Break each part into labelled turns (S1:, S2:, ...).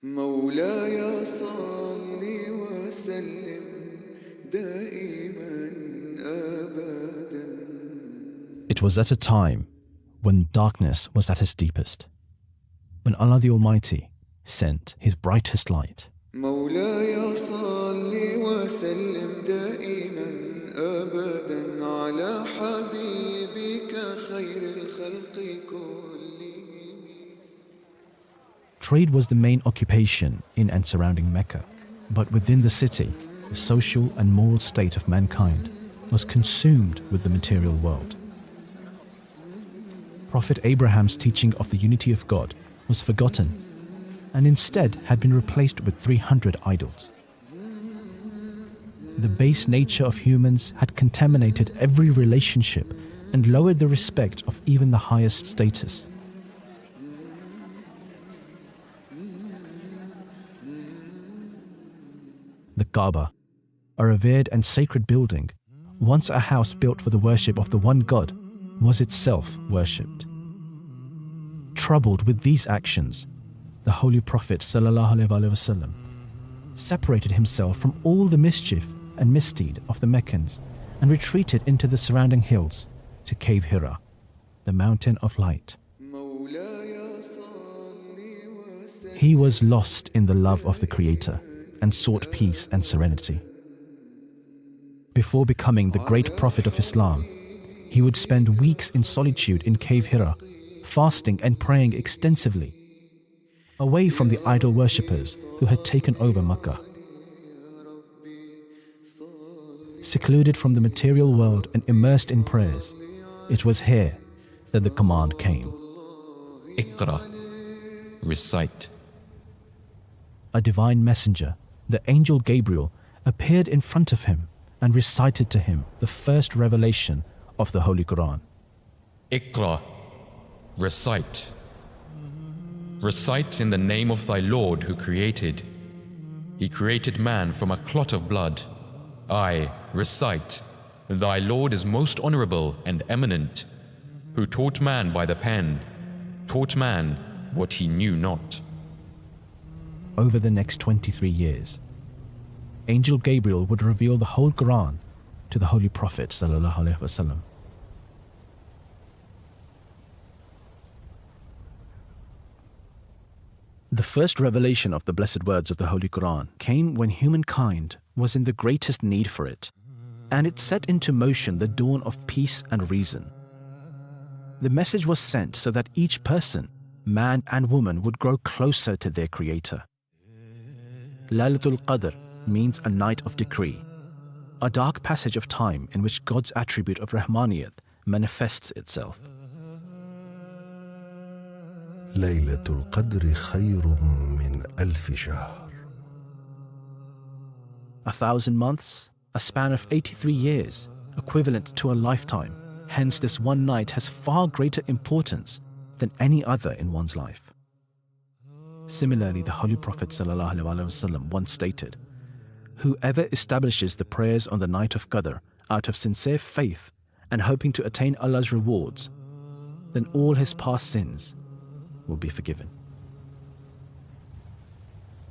S1: مولاي صل وسلم دائما أبدا.
S2: It was at a time when darkness was at its deepest, when Allah the Almighty sent His brightest light.
S1: مولاي صل وسلم دائما أبدا على حبيبك خير الخلق كلهم.
S2: Trade was the main occupation in and surrounding Mecca, but within the city, the social and moral state of mankind was consumed with the material world. Prophet Abraham's teaching of the unity of God was forgotten and instead had been replaced with 300 idols. The base nature of humans had contaminated every relationship and lowered the respect of even the highest status. The Kaaba, a revered and sacred building, once a house built for the worship of the one God, was itself worshipped. Troubled with these actions, the Holy Prophet ﷺ separated himself from all the mischief and misdeed of the Meccans and retreated into the surrounding hills to Cave Hira, the mountain of light. He was lost in the love of the Creator and sought peace and serenity. Before becoming the great prophet of Islam, he would spend weeks in solitude in Cave Hira, fasting and praying extensively, away from the idol worshippers who had taken over Makkah. Secluded from the material world and immersed in prayers, it was here that the command came.
S3: Iqra, recite.
S2: A divine messenger, the angel Gabriel, appeared in front of him and recited to him the first revelation of the Holy Quran.
S3: Iqra, recite. Recite in the name of thy Lord who created. He created man from a clot of blood. I recite. Thy Lord is most honorable and eminent, who taught man by the pen, taught man what he knew not.
S2: Over the next 23 years, Angel Gabriel would reveal the whole Quran to the Holy Prophet ﷺ. The first revelation of the blessed words of the Holy Quran came when humankind was in the greatest need for it, and it set into motion the dawn of peace and reason. The message was sent so that each person, man and woman, would grow closer to their Creator. Laylatul Qadr means a night of decree, a dark passage of time in which God's attribute of Rahmaniyat manifests itself.
S4: Laylatul Qadr khayrun min alf shahr.
S2: 1,000 months, a span of 83 years, equivalent to a lifetime. Hence, this one night has far greater importance than any other in one's life. Similarly, the Holy Prophet ﷺ once stated, "Whoever establishes the prayers on the night of Qadr out of sincere faith and hoping to attain Allah's rewards, then all his past sins will be forgiven."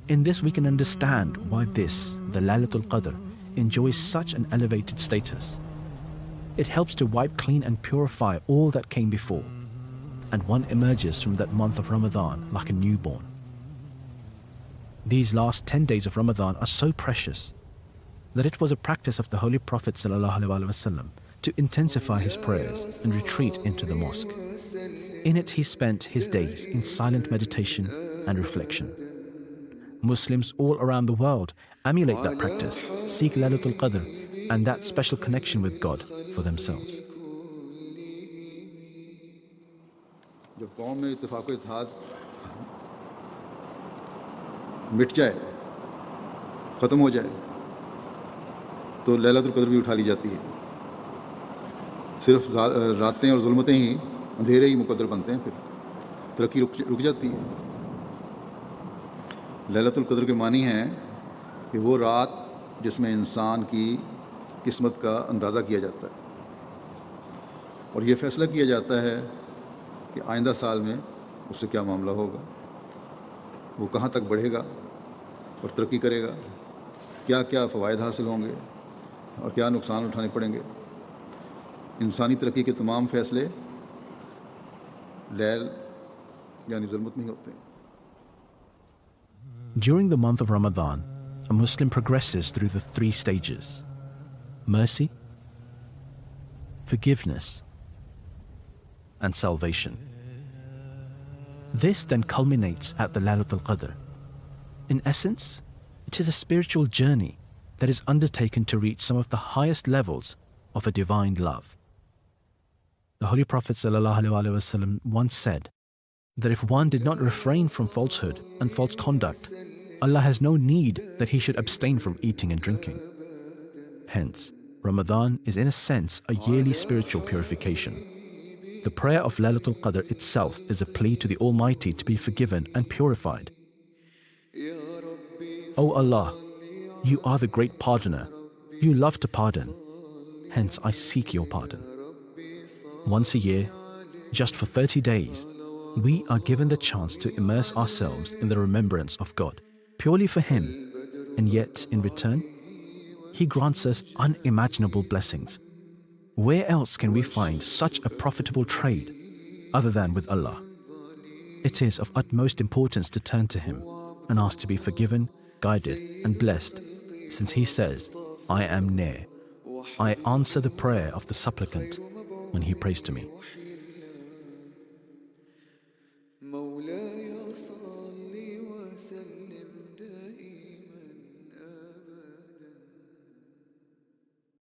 S2: In this we can understand why this, the Laylatul Qadr, enjoys such an elevated status. It helps to wipe clean and purify all that came before, and one emerges from that month of Ramadan like a newborn. These last 10 days of Ramadan are so precious that it was a practice of the Holy Prophet ﷺ to intensify his prayers and retreat into the mosque. In it he spent his days in silent meditation and reflection. Muslims all around the world emulate that practice, seek Laylatul Qadr and that special connection with God for themselves.
S5: जब कौम में इत्तेफाक व इत्तेहाद मिट जाए, ख़त्म हो जाए, तो लैलतुल क़द्र भी उठा ली जाती है। सिर्फ रातें और ज़ुल्मतें ही, अंधेरे ही मुक़द्दर बनते हैं, फिर तरक्की रुक जाती है। लैलतुल क़द्र के मानी हैं कि वो रात जिसमें इंसान की किस्मत का अंदाज़ा किया जाता है और ये फ़ैसला किया जाता है कि आइंदा साल में उससे क्या मामला होगा। वो कहाँ तक बढ़ेगा और तरक्की करेगा, क्या क्या फ़वाइद हासिल होंगे और क्या नुकसान उठाने पड़ेंगे। इंसानी तरक्की के तमाम फ़ैसले लैल यानी ज़ुल्मत में ही होते हैं।
S2: During the month of Ramadan, a Muslim progresses through the three stages: mercy, forgiveness, and salvation. This then culminates at the Laylat al-Qadr. In essence, it is a spiritual journey that is undertaken to reach some of the highest levels of a divine love. The Holy Prophet ﷺ once said that if one did not refrain from falsehood and false conduct, Allah has no need that he should abstain from eating and drinking. Hence, Ramadan is in a sense a yearly spiritual purification. The prayer of Laylatul Qadr itself is a plea to the Almighty to be forgiven and purified. O Allah, you are the great pardoner. You love to pardon. Hence, I seek your pardon. Once a year, just for 30 days, we are given the chance to immerse ourselves in the remembrance of God, purely for Him, and yet, in return, He grants us unimaginable blessings. Where else can we find such a profitable trade other than with Allah? It is of utmost importance to turn to Him and ask to be forgiven, guided, and blessed, since He says, I am near. I answer the prayer of the supplicant when he prays to me.